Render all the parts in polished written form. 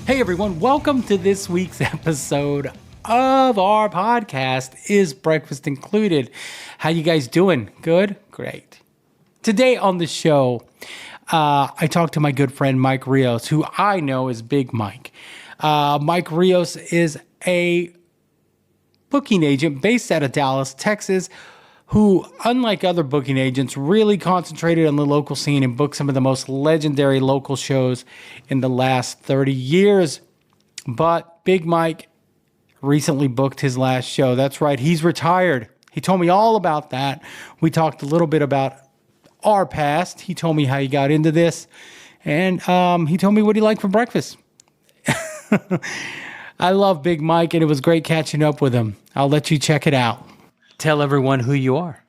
Hey everyone, welcome to this week's episode of our podcast, Is Breakfast Included? How you guys doing? Good? Great. Today on the show, I talked to my good friend Mike Rios, who I know is Big Mike. Mike Rios is a booking agent based out of Dallas, Texas, who, unlike other booking agents, really concentrated on the local scene and booked some of the most legendary local shows in the last 30 years. But Big Mike recently booked his last show. That's right, he's retired. He told me all about that. We talked a little bit about our past. He told me how he got into this, and he told me what he liked for breakfast. I love Big Mike, and it was great catching up with him. I'll let you check it out. Tell everyone who you are.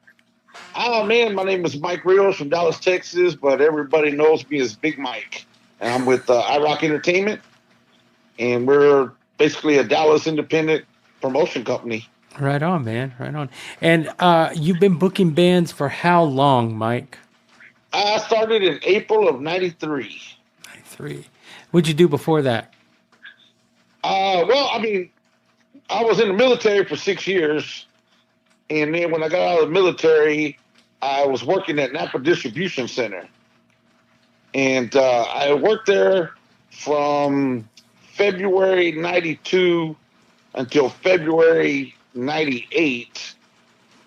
Oh, man, my name is Mike Rios from Dallas, Texas, but everybody knows me as Big Mike. And I'm with IRock Entertainment, and we're basically a Dallas independent promotion company. Right on, man. Right on. And you've been booking bands for how long, Mike? I started in April of 93. 93. What'd you do before that? Well, I mean, I was in the military for 6 years. And then when I got out of the military, I was working at Napa Distribution Center. And I worked there from February 92 until February 98.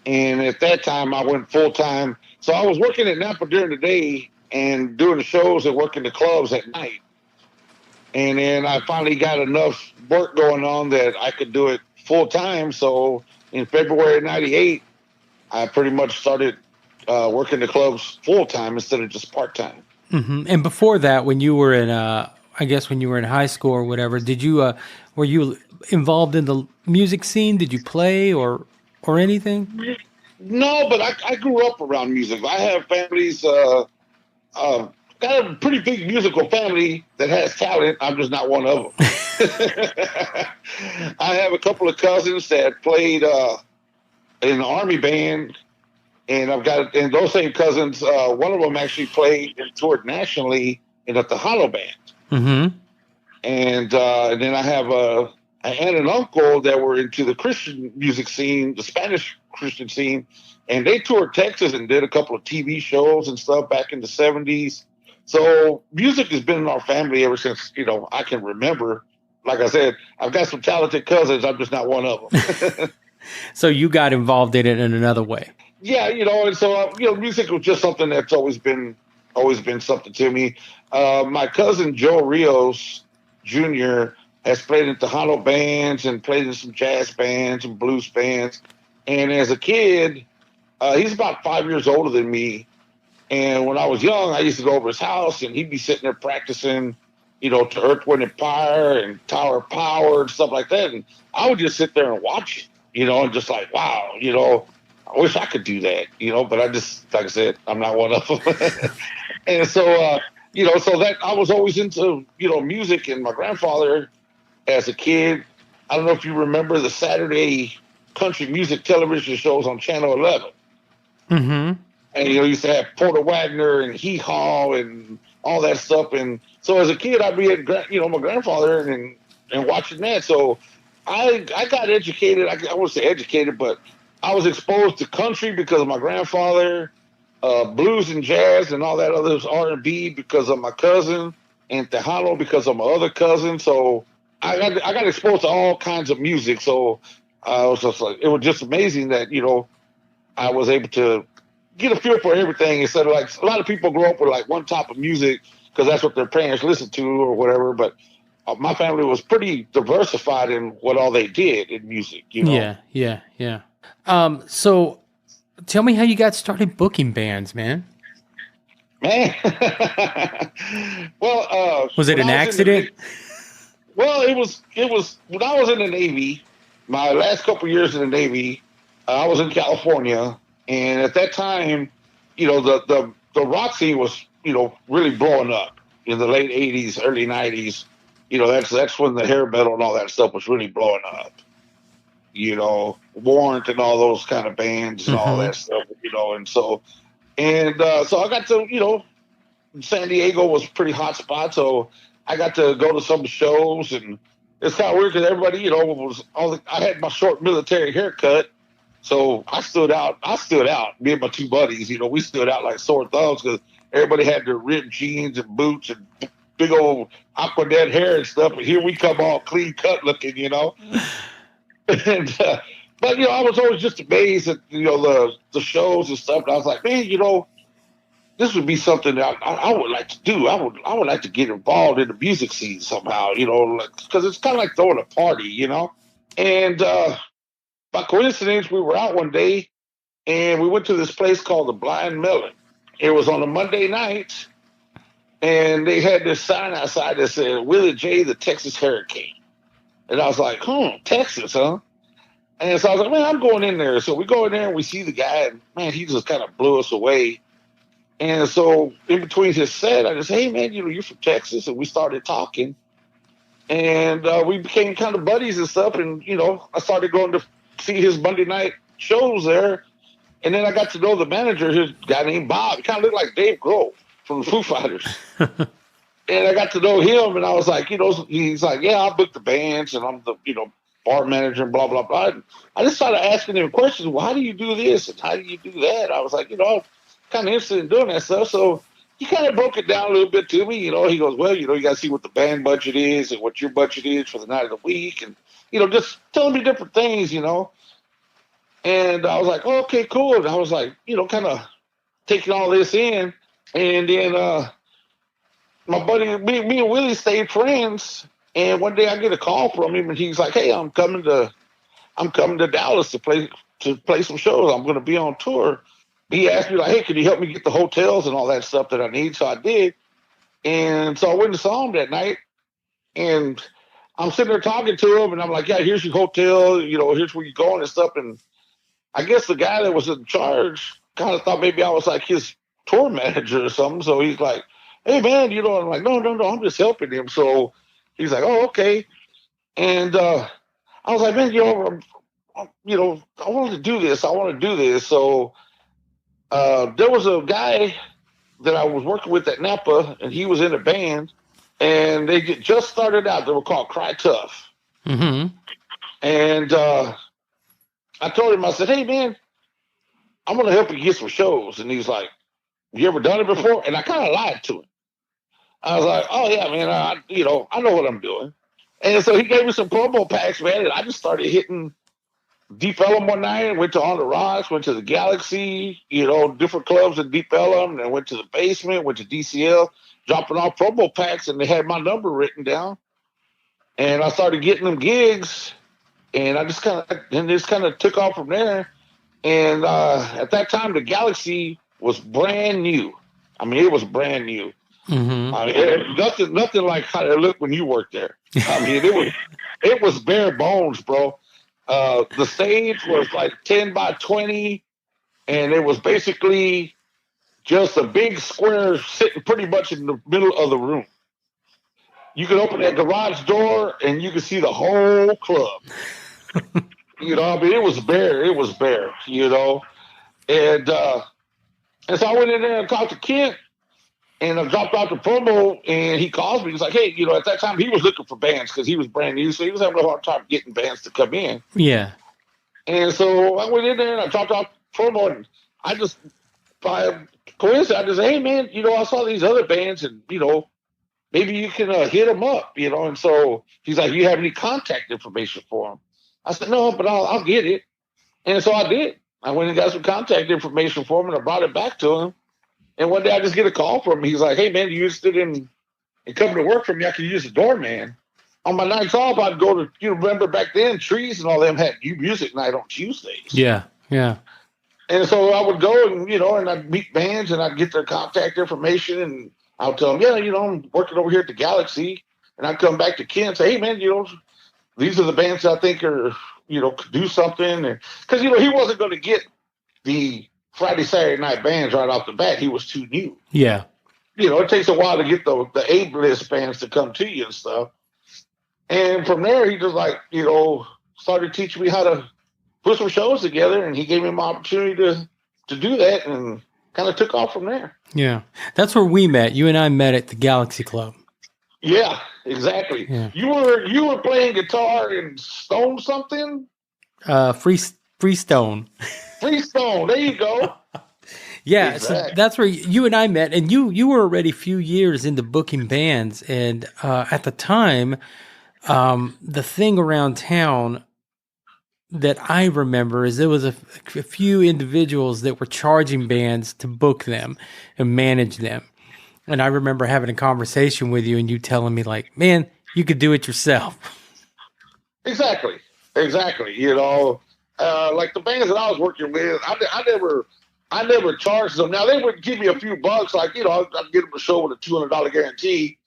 And at that time, I went full-time. So I was working at Napa during the day and doing the shows and working the clubs at night. And then I finally got enough work going on that I could do it full-time. So in February of 98, I pretty much started working the clubs full-time instead of just part-time. Mm-hmm. And before that, when you were in, when you were in high school or whatever, did you, were you involved in the music scene? Did you play or anything? No, but I grew up around music. I have families, got a pretty big musical family that has talent. I'm just not one of them. I have a couple of cousins that played in the Army band, and and those same cousins, one of them actually played and toured nationally in the Tejano band. Mm-hmm. And then I have an aunt and uncle that were into the Christian music scene, the Spanish Christian scene, and they toured Texas and did a couple of TV shows and stuff back in the 70s. So music has been in our family ever since, I can remember. Like I said, I've got some talented cousins. I'm just not one of them. So you got involved in it in another way. Yeah, and so, music was just something that's always been something to me. My cousin Joe Rios Jr. has played in Tejano bands and played in some jazz bands and blues bands. And as a kid, he's about 5 years older than me. And when I was young, I used to go over his house, and he'd be sitting there practicing, to Earth, Wind, and Fire and Tower of Power and stuff like that. And I would just sit there and watch it, and just like, wow, I wish I could do that, but I just, like I said, I'm not one of them. And so, so that I was always into, music. And my grandfather, as a kid, I don't know if you remember the Saturday country music television shows on Channel 11. Mm-hmm. And, used to have Porter Wagner and Hee Haw and all that stuff. And so as a kid, I'd be at, my grandfather and watching that. So I got educated. I won't say educated, but I was exposed to country because of my grandfather, blues and jazz and all that other R&B because of my cousin, and Tejano because of my other cousin. So I got exposed to all kinds of music. So I was just like, it was just amazing that, I was able to get a feel for everything instead of like a lot of people grow up with like one type of music because that's what their parents listened to or whatever. But my family was pretty diversified in what all they did in music, Yeah. So tell me how you got started booking bands, man. Man. Well, was it an accident? It was when I was in the Navy, my last couple of years in the Navy, I was in California. And at that time, the rock scene was, really blowing up in the late 80s, early 90s. That's when the hair metal and all that stuff was really blowing up. Warrant and all those kind of bands and all that stuff, and so I got to, San Diego was a pretty hot spot. So I got to go to some shows, and it's kind of weird because everybody, I had my short military haircut, so I stood out. Me and my two buddies, we stood out like sore thumbs because everybody had their ripped jeans and boots and big old Aquanet hair and stuff. And here we come all clean cut looking, and but I was always just amazed at the shows and stuff. And I was like, man, this would be something that I would like to do. I would like to get involved in the music scene somehow, because it's kind of like throwing a party, And by coincidence, we were out one day and we went to this place called the Blind Melon. It was on a Monday night, and they had this sign outside that said Willie J, the Texas Hurricane. And I was like, Texas, huh? And so I was like, man, I'm going in there. So we go in there and we see the guy, and man, he just kind of blew us away. And so in between his set, I just, hey, man, you're from Texas. And we started talking. And we became kind of buddies and stuff. And, I started going to see his Monday night shows there. And then I got to know the manager, his guy named Bob. He kind of looked like Dave Grohl from the Foo Fighters. And I got to know him. And I was like, he's like, yeah, I book the bands. And I'm the, bar manager and blah, blah, blah. And I just started asking him questions. Well, how do you do this? And how do you do that? I was like, I'm kind of interested in doing that stuff. So he kind of broke it down a little bit to me. He goes, well, you got to see what the band budget is and what your budget is for the night of the week. And, just telling me different things, And I was like, oh, okay, cool. And I was like, kind of taking all this in. And then my buddy, me and Willie stayed friends. And one day I get a call from him, and he's like, hey, I'm coming to Dallas to play some shows. I'm going to be on tour. He asked me, like, hey, can you help me get the hotels and all that stuff that I need? So I did. And so I went and saw him that night. And I'm sitting there talking to him, and I'm like, yeah, here's your hotel. Here's where you're going and stuff. And I guess the guy that was in charge kind of thought maybe I was like his tour manager or something. So he's like, hey, man, I'm like, no, I'm just helping him. So he's like, oh, okay. And I was like, man, I want to do this. So there was a guy that I was working with at Napa, and he was in a band, and they just started out. They were called Cry Tough. Mm-hmm. And I told him, I said, hey, man, I'm going to help you get some shows. And he's like, you ever done it before? And I kind of lied to him. I was like, oh, yeah, man, I know what I'm doing. And so he gave me some promo packs, man, and I just started hitting Deep Ellum one night, went to On the Rocks, went to the Galaxy, different clubs in Deep Ellum, and went to the basement, went to DCL, dropping off promo packs, and they had my number written down. And I started getting them gigs, and I just kind of took off from there. And at that time, the Galaxy was brand new. I mean, it was brand new. Mm-hmm. I mean, nothing like how it looked when you worked there. I mean, it was bare bones, bro. The stage was like 10 by 20, and it was basically just a big square sitting pretty much in the middle of the room. You could open that garage door, and you could see the whole club. I mean, it was bare. And so I went in there and talked to Kent. And I dropped off the promo, and he calls me. He's like, hey, at that time, he was looking for bands because he was brand new. So he was having a hard time getting bands to come in. Yeah. And so I went in there, and I dropped off promo. And I just, by coincidence, I just said, hey, man, I saw these other bands, and, maybe you can hit them up, And so he's like, you have any contact information for them? I said, no, but I'll get it. And so I did. I went and got some contact information for him, and I brought it back to him. And one day I just get a call from him. He's like, hey, man, you interested in coming to work for me? I could use a doorman. On my nights off, I'd go to, remember back then, Trees and all them had music night on Tuesdays. Yeah, yeah. And so I would go and, and I'd meet bands and I'd get their contact information and I'll tell them, yeah, I'm working over here at the Galaxy. And I'd come back to Ken and say, hey, man, these are the bands I think are, could do something. Because, he wasn't going to get the Friday, Saturday night bands right off the bat. He was too new. Yeah. It takes a while to get the A-list bands to come to you and stuff. And from there, he just started teaching me how to put some shows together, and he gave me my opportunity to do that and kind of took off from there. Yeah. That's where we met. You and I met at the Galaxy Club. Yeah, exactly. Yeah. You were playing guitar in Stone something? Freestone. Freestone. There you go. Yeah, so Exactly. that's where you and I met, and you were already a few years into booking bands, and at the time, the thing around town that I remember is there was a few individuals that were charging bands to book them and manage them. And I remember having a conversation with you and you telling me like, man, you could do it yourself. Exactly. Exactly. Like the bands that I was working with, I never charged them. Now they would give me a few bucks, like I'd get them a show with a $200 guarantee.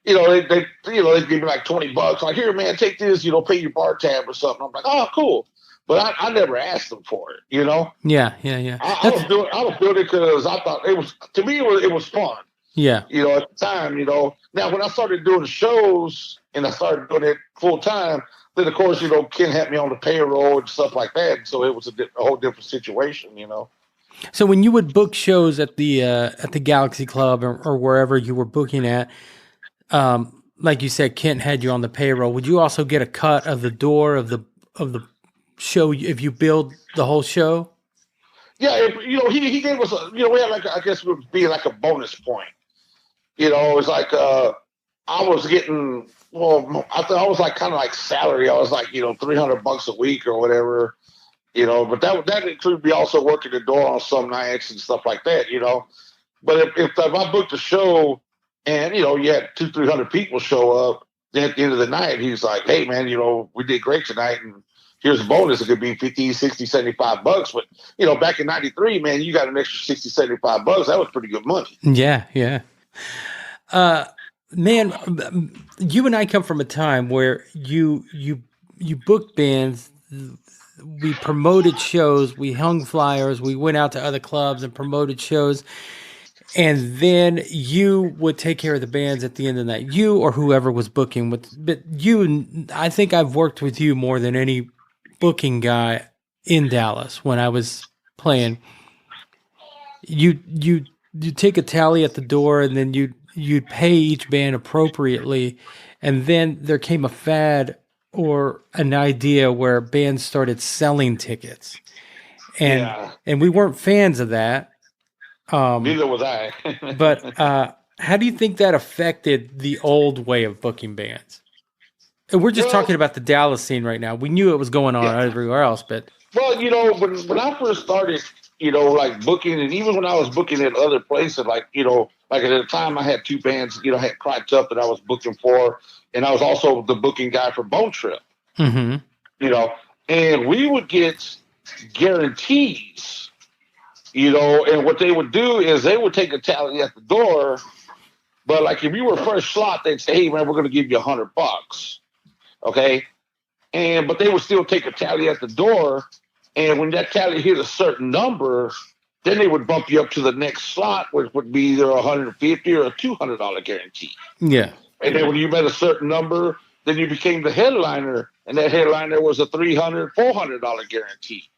They'd give me like $20. Like, here, man, take this. Pay your bar tab or something. I'm like, oh, cool. But I never asked them for it. Yeah, yeah, yeah. I was doing it because I thought it was, to me, it was fun. Yeah. At the time. Now when I started doing shows and I started doing it full time, then of course Ken had me on the payroll and stuff like that. So it was a whole different situation. So when you would book shows at the Galaxy Club or wherever you were booking at, like you said, Kent had you on the payroll. Would you also get a cut of the door of the show if you billed the whole show? Yeah, he gave us we had I guess it would be like a bonus point. It's like I was getting I thought I was like kind of like salary. I was like $300 a week or whatever. But that included me also working the door on some nights and stuff like that. But if I booked a show and you had 200-300 people show up, then at the end of the night he's like, hey man, we did great tonight and here's a bonus. It could be 50, 60, $75. But back in '93, man, you got an extra 60, $75. That was pretty good money. Yeah, yeah. Man, you and I come from a time where you booked bands, we promoted shows, we hung flyers, we went out to other clubs and promoted shows, and then you would take care of the bands at the end of the night. You or whoever was booking but I think I've worked with you more than any booking guy in Dallas when I was playing. You take a tally at the door and then you'd pay each band appropriately, and then there came a fad or an idea where bands started selling tickets, and we weren't fans of that. Neither was I. But how do you think that affected the old way of booking bands? And we're just talking about the Dallas scene right now. We knew it was going on everywhere else, but when I first started, like booking, and even when I was booking at other places, like at the time I had two bands, I had Cracked Up that I was booking for, and I was also the booking guy for Bone Trip. Mm-hmm. And we would get guarantees, and what they would do is they would take a tally at the door, but like if you were first slot, they'd say, hey man, we're going to give you $100. Okay. But they would still take a tally at the door. And when that tally hit a certain number, then they would bump you up to the next slot, which would be either $150 or a $200 guarantee. Yeah. And then when you met a certain number, then you became the headliner, and that headliner was a $300, $400 guarantee.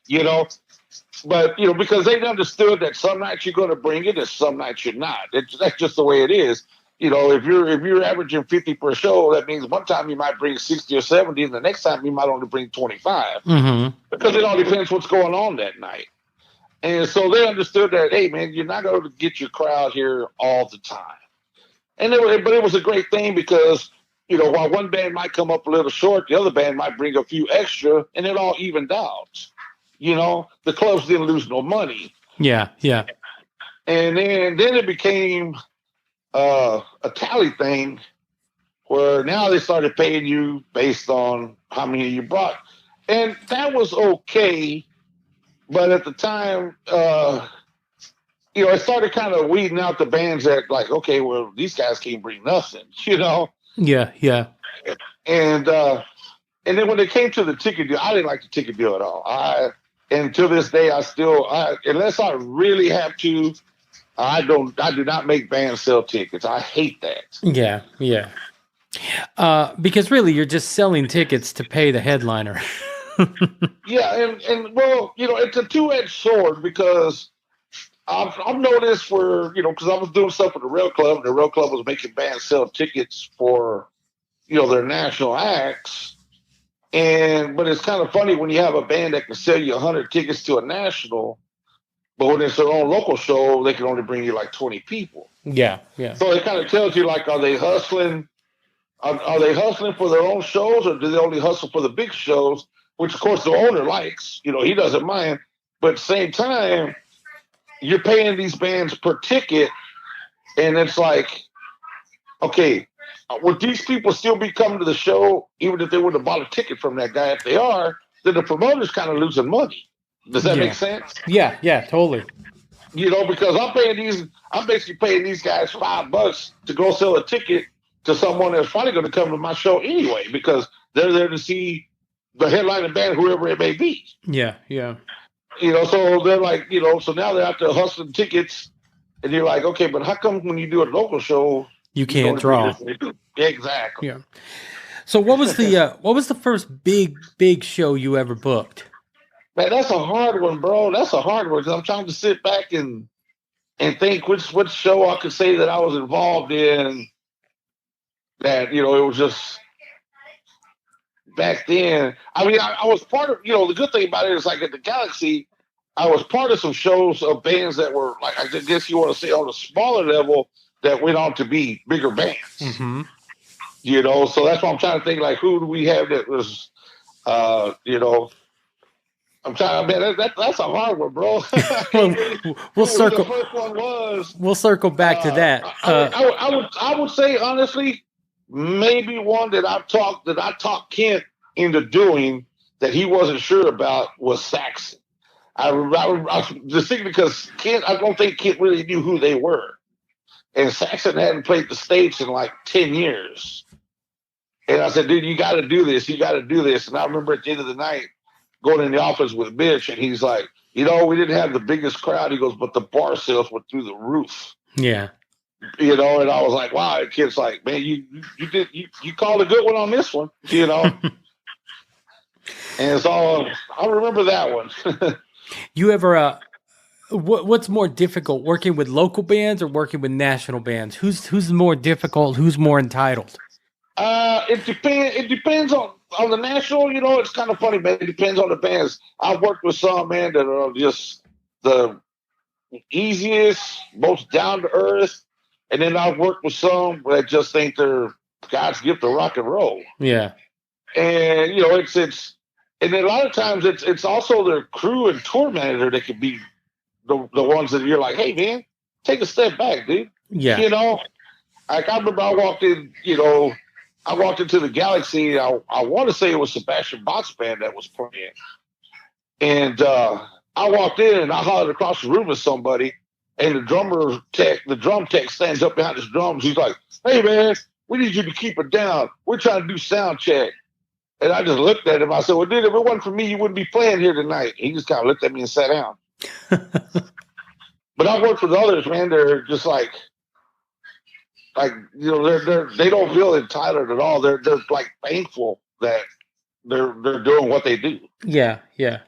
But because they understood that some nights you're going to bring it, and some nights you're not. That's just the way it is. If you're averaging 50 per show, that means one time you might bring 60 or 70, and the next time you might only bring 25. Mm-hmm. Because it all depends what's going on that night. And so they understood that, hey, man, you're not going to get your crowd here all the time. But it was a great thing because, while one band might come up a little short, the other band might bring a few extra, and it all evened out. The clubs didn't lose no money. Yeah, yeah. And then it became a tally thing where now they started paying you based on how many you brought. And that was okay. But at the time, it started kind of weeding out the bands that like, okay, well, these guys can't bring nothing, Yeah, yeah. And then when it came to the ticket deal, I didn't like the ticket deal at all. And to this day, unless I really have to, I do not make bands sell tickets. I hate that. Yeah, yeah. Because really, you're just selling tickets to pay the headliner. Yeah, and well, it's a two-edged sword because I've noticed for, because I was doing stuff with the Rail Club, and the Rail Club was making bands sell tickets for, their national acts. But it's kind of funny when you have a band that can sell you 100 tickets to a national, but when it's their own local show, they can only bring you like 20 people. Yeah, yeah. So it kind of tells you, like, are they hustling? Are they hustling for their own shows, or do they only hustle for the big shows? Which, of course, the owner likes. He doesn't mind. But at the same time, you're paying these bands per ticket, and it's like, okay, would these people still be coming to the show even if they would have bought a ticket from that guy? If they are, then the promoter's kind of losing money. Does that make sense? Yeah, totally. Because I'm basically paying these guys $5 to go sell a ticket to someone that's probably going to come to my show anyway, because they're there to see the headlining band, whoever it may be. Yeah, yeah. So they're like, so now they're out there hustling tickets, and you're like, okay, but how come when you do a local show, you can't draw? Exactly. Yeah. So what was the first big show you ever booked? Man, that's a hard one, bro. That's a hard one, because I'm trying to sit back and think which show I could say that I was involved in. That, it was just back then. I mean, I was part of, the good thing about it is, like, at the Galaxy, I was part of some shows of bands that were, like, I guess you want to say on a smaller level, that went on to be bigger bands. Mm-hmm. So that's why I'm trying to think, like, who do we have that was, I'm trying, man, that's a hard one, bro. We'll circle. The first one was. We'll circle back to that. I would say, honestly, maybe one that I talked Kent into doing that he wasn't sure about was Saxon. I just thinking, because Kent, I don't think Kent really knew who they were, and Saxon hadn't played the States in like 10 years. And I said, dude, you got to do this. You got to do this. And I remember at the end of the night going in the office with Mitch, and he's like, we didn't have the biggest crowd. He goes, but the bar sales went through the roof. Yeah. And I was like, wow. The kid's like, man, you called a good one on this one, And so I remember that one. You ever, what's more difficult, working with local bands or working with national bands? Who's more difficult? Who's more entitled? It depends. It depends on the national. It's kind of funny, man. It depends on the bands. I've worked with some, man, that are just the easiest, most down to earth, and then I've worked with some that just think they're God's gift of rock and roll. Yeah, and it's and then a lot of times it's also their crew and tour manager that could be the ones that you're like, hey, man, take a step back, dude. Yeah, like I remember I walked in, I walked into the Galaxy. I want to say it was Sebastian Bach's band that was playing. And I walked in and I hollered across the room at somebody. And the drum tech stands up behind his drums. He's like, hey, man, we need you to keep it down. We're trying to do sound check. And I just looked at him. I said, well, dude, if it wasn't for me, you wouldn't be playing here tonight. He just kind of looked at me and sat down. But I've worked with others, man. They're just like, they don't feel entitled at all. They're like thankful that they're doing what they do. Yeah. I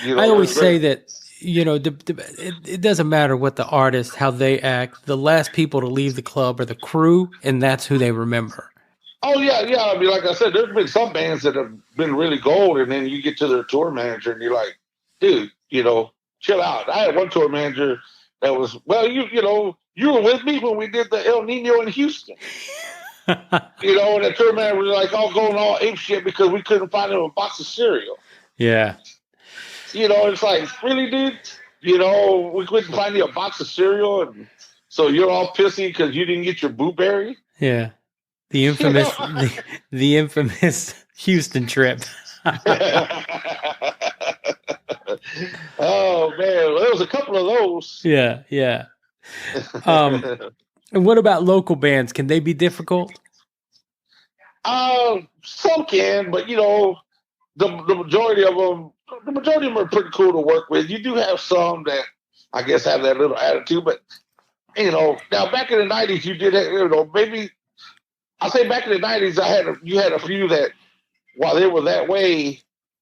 always say that it doesn't matter what the artist, how they act. The last people to leave the club are the crew, and that's who they remember. Oh yeah. I mean, like I said, there's been some bands that have been really gold, and then you get to their tour manager, and you're like, dude, chill out. I had one tour manager that was, well, you were with me when we did the El Nino in Houston. And the tour manager was like all going all ape shit because we couldn't find him a box of cereal. Yeah. It's like, really, dude? We couldn't find you a box of cereal, and so you're all pissy because you didn't get your blueberry? Yeah. The infamous the infamous Houston trip. Oh man, well, there was a couple of those. Yeah. And what about local bands? Can they be difficult? Some can, but the majority of them are pretty cool to work with. You do have some that I guess have that little attitude, but now back in the '90s, you did have, maybe I say back in the '90s, you had a few that while they were that way,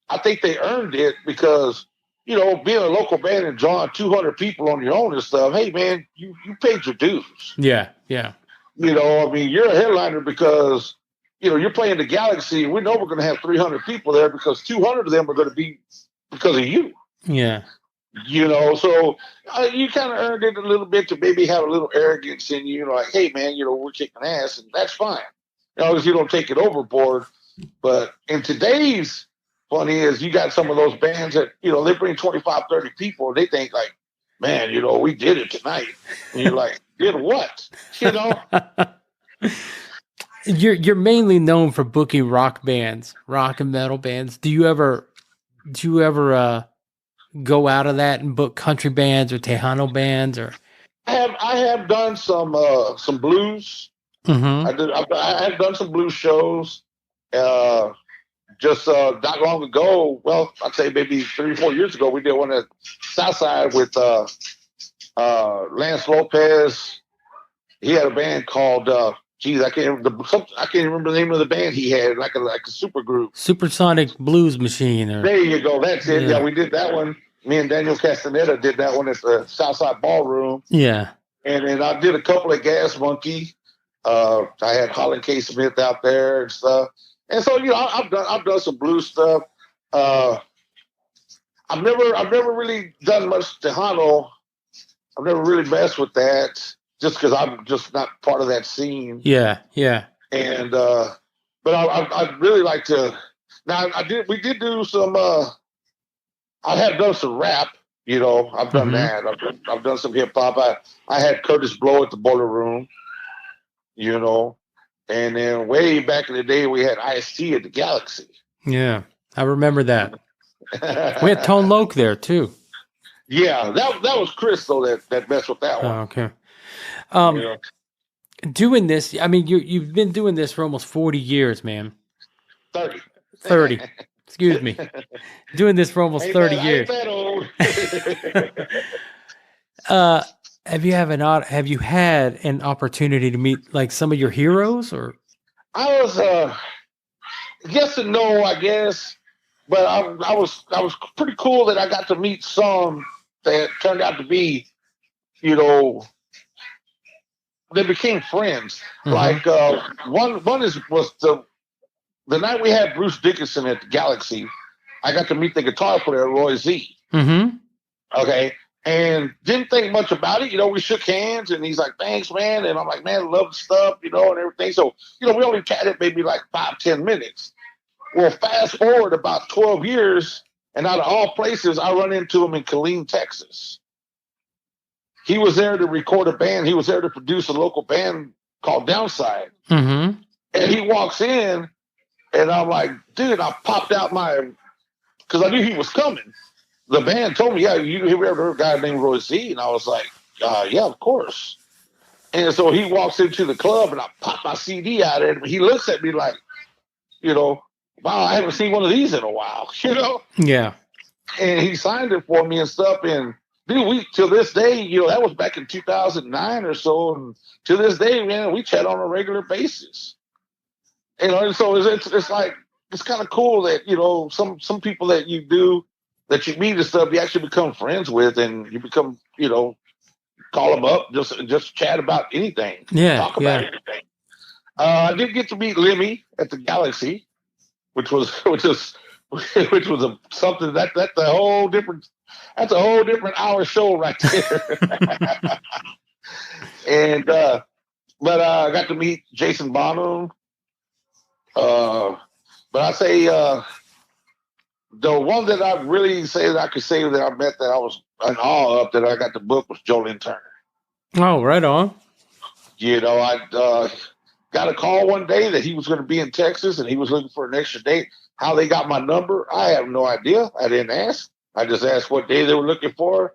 I think they earned it because being a local band and drawing 200 people on your own and stuff, hey, man, you paid your dues. Yeah, yeah. I mean, you're a headliner because, you're playing the Galaxy. We know we're going to have 300 people there because 200 of them are going to be because of you. Yeah. So you kind of earned it a little bit to maybe have a little arrogance in you, like, hey, man, we're kicking ass, and that's fine. As you don't take it overboard. But in today's funny is you got some of those bands that, they bring 25, 30 people, and they think like, man, we did it tonight. And you're like, did what? You're mainly known for booking rock bands, rock and metal bands. Do you ever go out of that and book country bands or Tejano bands? Or I have done some blues. Mm-hmm. I have done some blues shows. Just not long ago, well, I'd say maybe 3 or 4 years ago, we did one at Southside with Lance Lopez. He had a band called I can't remember the name of the band he had, like a super group. Supersonic Blues Machine. There you go. That's it. Yeah, we did that one. Me and Daniel Castaneda did that one at the Southside Ballroom. Yeah. And then I did a couple at Gas Monkey. I had Holland K. Smith out there and stuff. And so, I've done some blues stuff. I've never really done much Tejano. I've never really messed with that just because I'm just not part of that scene. Yeah, yeah. And but I'd really like to. Now we did do some. I have done some rap. I've done that. I've done some hip hop. I had Curtis Blow at the Boiler Room. And then way back in the day, we had Ice-T at the Galaxy. Yeah, I remember that. We had Tone Loc there too. Yeah, that was Chris though that messed with that one. Oh, okay. Doing this, I mean, you've been doing this for almost 40 years, man. 30. Excuse me. Doing this for almost 30 years. Ain't that old. Have you had an opportunity to meet like some of your heroes, or? I was yes and no, I guess, but I was pretty cool that I got to meet some that turned out to be, they became friends. Mm-hmm. Like one was the night we had Bruce Dickinson at the Galaxy. I got to meet the guitar player Roy Z. Mm-hmm. Okay. And didn't think much about it. We shook hands and he's like, thanks, man. And I'm like, man, I love the stuff, and everything. So, we only chatted maybe like 5-10 minutes. Well, fast forward about 12 years, and out of all places, I run into him in Killeen, Texas. He was there to record a band. He was there to produce a local band called Downside. Mm-hmm. And he walks in, and I'm like, dude, I popped out because I knew he was coming. The band told me, yeah, you ever heard of a guy named Roy Z? And I was like, yeah, of course. And so he walks into the club, and I pop my CD out of it. And he looks at me like, wow, I haven't seen one of these in a while, Yeah. And he signed it for me and stuff. And dude, till this day, that was back in 2009 or so. And to this day, man, we chat on a regular basis. And so it's like, it's kind of cool that, some people that you meet and stuff, you actually become friends with, and you become, call them up, just chat about anything. Yeah. Talk about anything. I did get to meet Lemmy at the Galaxy, which was something that's a whole different hour show right there. And but I got to meet Jason Bonham. But I say the one that I really say that I could say that I met that I was in awe of that I got the book was Jolene Turner. Oh, right on. I got a call one day that he was going to be in Texas and he was looking for an extra date. How they got my number, I have no idea. I didn't ask. I just asked what day they were looking for.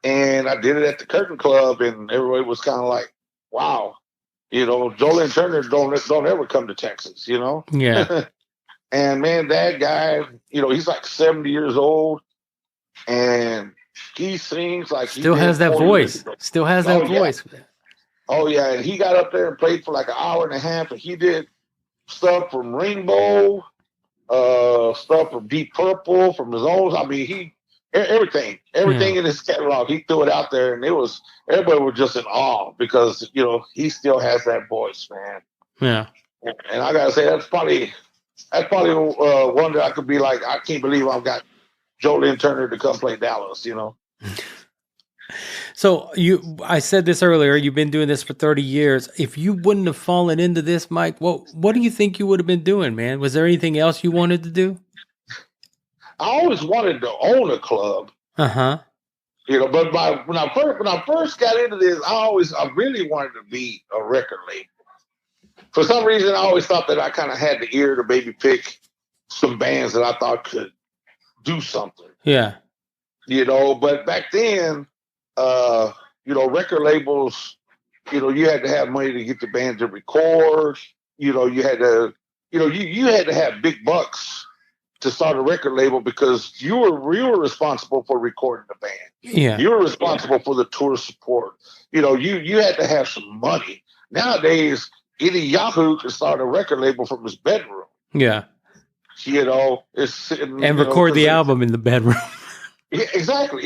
And I did it at the Curtain Club, and everybody was kind of like, wow, Jolene Turner don't ever come to Texas, Yeah. And man, that guy, he's like 70 years old, and he sings like still has that voice. Still has that voice. Oh yeah, and he got up there and played for like an hour and a half, and he did stuff from Rainbow, stuff from Deep Purple, from his own. I mean, everything in his catalog. He threw it out there, and everybody was just in awe because he still has that voice, man. Yeah. And I gotta say that's probably one that I could be like, I can't believe I've got Joe Lynn Turner to come play Dallas. So I said this earlier, you've been doing this for 30 years. If you wouldn't have fallen into this, Mike, what do you think you would have been doing, man? Was there anything else you wanted to do? I always wanted to own a club. Uh-huh. But when I first got into this, I really wanted to be a record label. For some reason, I always thought that I kind of had the ear to maybe pick some bands that I thought could do something. Yeah. But back then, record labels, you had to have money to get the band to record. You had to, you had to have big bucks to start a record label because you were responsible for recording the band. Yeah. You were responsible for the tour support. You had to have some money. Nowadays, any Yahoo can start a record label from his bedroom. Yeah. And record the album in the bedroom. Yeah, exactly.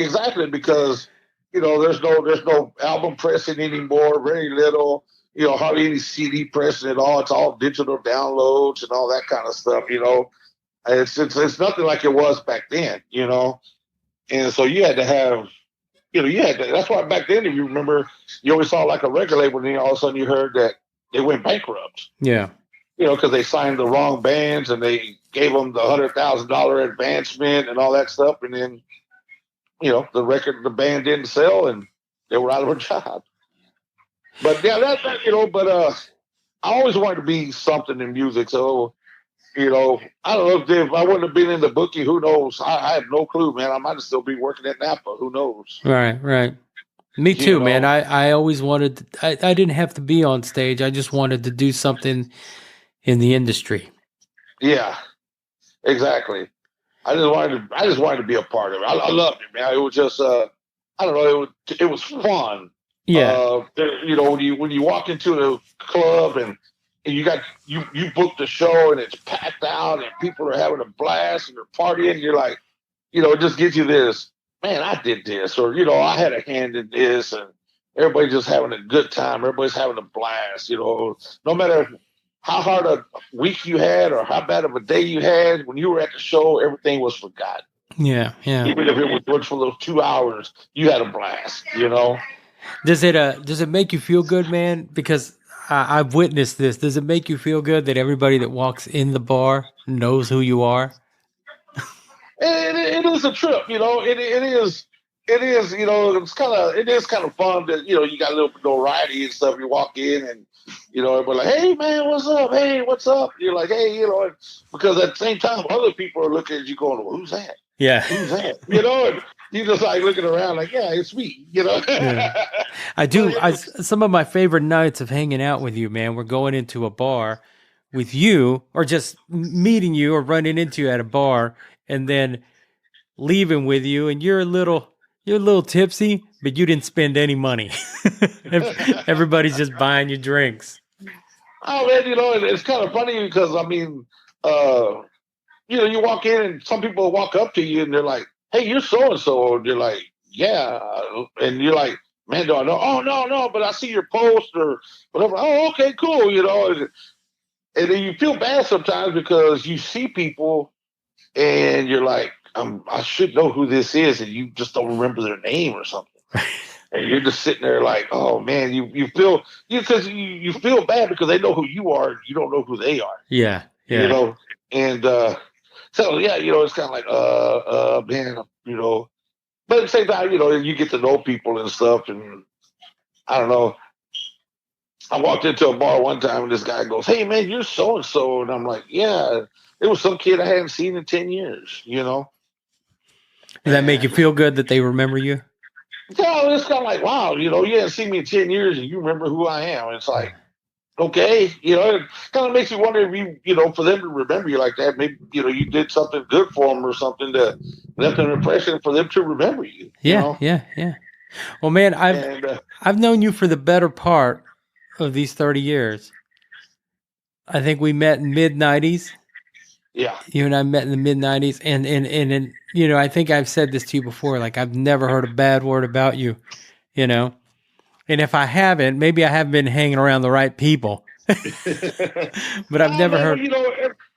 Because there's no album pressing anymore. Very little. Hardly any CD pressing at all. It's all digital downloads and all that kind of stuff. It's nothing like it was back then. And so you had to have. That's why back then, if you remember, you always saw like a record label, and then all of a sudden you heard that they went bankrupt. Yeah. Because they signed the wrong bands and they gave them the $100,000 advancement and all that stuff, and then the band didn't sell and they were out of a job. But yeah, I always wanted to be something in music. So, I don't know if I wouldn't have been in the bookie, who knows? I have no clue, man. I might still be working at Napa. Who knows? Right. Me too, man. I always wanted I didn't have to be on stage. I just wanted to do something in the industry. Yeah, exactly. I just wanted to be a part of it. I loved it, man. It was just, I don't know. It was fun. Yeah. When you walk into a club and you book the show and it's packed out and people are having a blast and they're partying, and you're like, it just gives you this, man, I did this, or I had a hand in this, and everybody's just having a good time. Everybody's having a blast. No matter how hard a week you had or how bad of a day you had, when you were at the show, everything was forgotten. Yeah. Even if it was for those 2 hours, you had a blast, Does it make you feel good, man? Because I've witnessed this. Does it make you feel good that everybody that walks in the bar knows who you are? It is a trip, it is. It is, it is kind of fun that, you got a little notoriety and stuff. You walk in and, everybody like, hey, man, what's up? Hey, what's up? You're like, hey, because at the same time, other people are looking at you going, well, who's that? Yeah. Who's that? And you just like looking around like, yeah, it's me, Yeah. I do. Some of my favorite nights of hanging out with you, man, we're going into a bar with you or just meeting you or running into you at a bar and then leaving with you, and you're a little tipsy, but you didn't spend any money. Everybody's just buying you drinks. Oh man, it's kind of funny because I mean, you walk in and some people walk up to you and they're like, "Hey, you're so and so," and you're like, "Yeah," and you're like, "Man, do I know?" "Oh no, but I see your post or whatever." "Oh, okay, cool," and then you feel bad sometimes because you see people and you're like, I should know who this is, and you just don't remember their name or something. And you're just sitting there like, oh man, you feel bad because they know who you are, and you don't know who they are. Yeah. And so yeah, it's kind of like, man, but at the same time, you get to know people and stuff, and I don't know. I walked into a bar one time and this guy goes, "Hey man, you're so and so," and I'm like, "Yeah." It was some kid I hadn't seen in 10 years, Does that make you feel good that they remember you? Yeah, it's kind of like, wow, you hadn't seen me in 10 years and you remember who I am. It's like, okay, it kind of makes you wonder if for them to remember you like that, maybe, you did something good for them or something that left an impression for them to remember you. Yeah. Well, man, I've known you for the better part of these 30 years. I think we met in mid-90s. Yeah. You and I met in the mid '90s, and you know, I think I've said this to you before. Like, I've never heard a bad word about you. You know, and if I haven't, maybe I haven't been hanging around the right people. But I've Ah, never man, but heard. you know,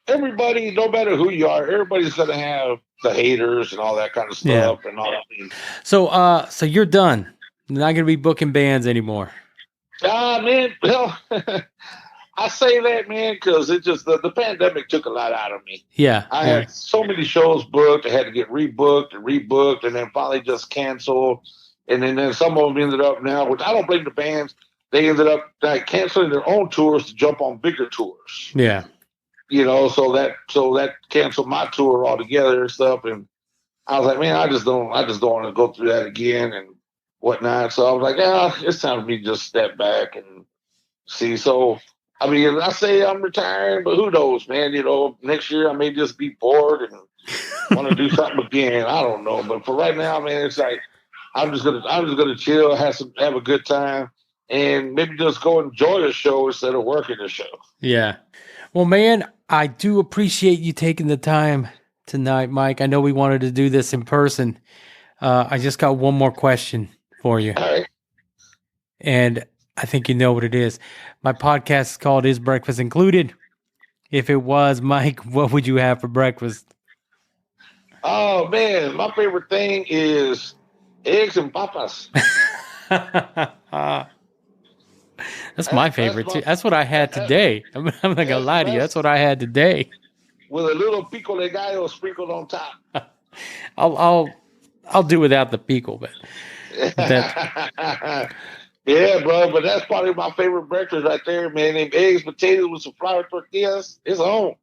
everybody, no matter who you are, everybody's gonna have the haters and all that kind of Yeah. stuff and all that. So you're done. You're not gonna be booking bands anymore. Ah, man, well, I say that, man, because it just the pandemic took a lot out of me. Yeah. I Yeah. had so many shows booked, I had to get rebooked, and then finally just canceled. And then some of them ended up now, which I don't blame the bands. They ended up like canceling their own tours to jump on bigger tours. Yeah. You know, so that canceled my tour altogether and stuff. And I was like, man, I just don't want to go through that again and whatnot. So I was like, yeah, it's time for me to just step back and see. So I mean, I say I'm retiring, but who knows, man? You know, next year I may just be bored and want to do something again. I don't know, but for right now, man, it's like I'm just gonna chill, have a good time, and maybe just go enjoy the show instead of working the show. Yeah. Well, man, I do appreciate you taking the time tonight, Mike. I know we wanted to do this in person. I just got one more question for you, All right. and I think you know what it is. My podcast is called "Is Breakfast Included?" If it was, Mike, what would you have for breakfast? Oh man, my favorite thing is eggs and papas. That's my That's favorite my too. That's what I had that, today. I'm not gonna lie to you. That's that's what I had today. with a little pico de gallo sprinkled on top. I'll do without the pickle, but that's Yeah, bro, but that's probably my favorite breakfast right there, man. Them eggs, potatoes with some flour tortillas. It's on.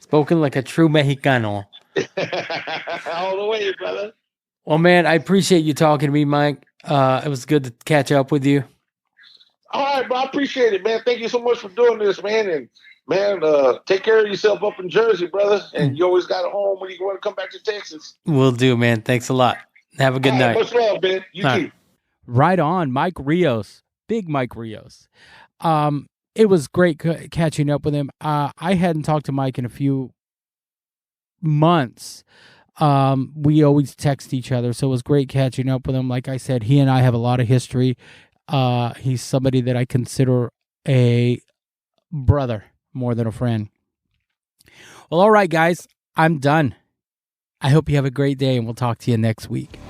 spoken like a true Mexicano. All the way, brother. Well, man, I appreciate you talking to me, Mike. It was good to catch up with you. All right, bro. I appreciate it, man. Thank you so much for doing this, man. And man, take care of yourself up in Jersey, brother. And you always got a home when you want to come back to Texas. Will do, man. Thanks a lot. Have a good All right, night. much love, man. You All too. right. Right on, Mike Rios, big Mike Rios. It was great catching up with him. I hadn't talked to Mike in a few months. We always text each other, so it was great catching up with him. Like I said, he and I have a lot of history. He's somebody that I consider a brother more than a friend. Well, all right, guys, I'm done. I hope you have a great day, and we'll talk to you next week.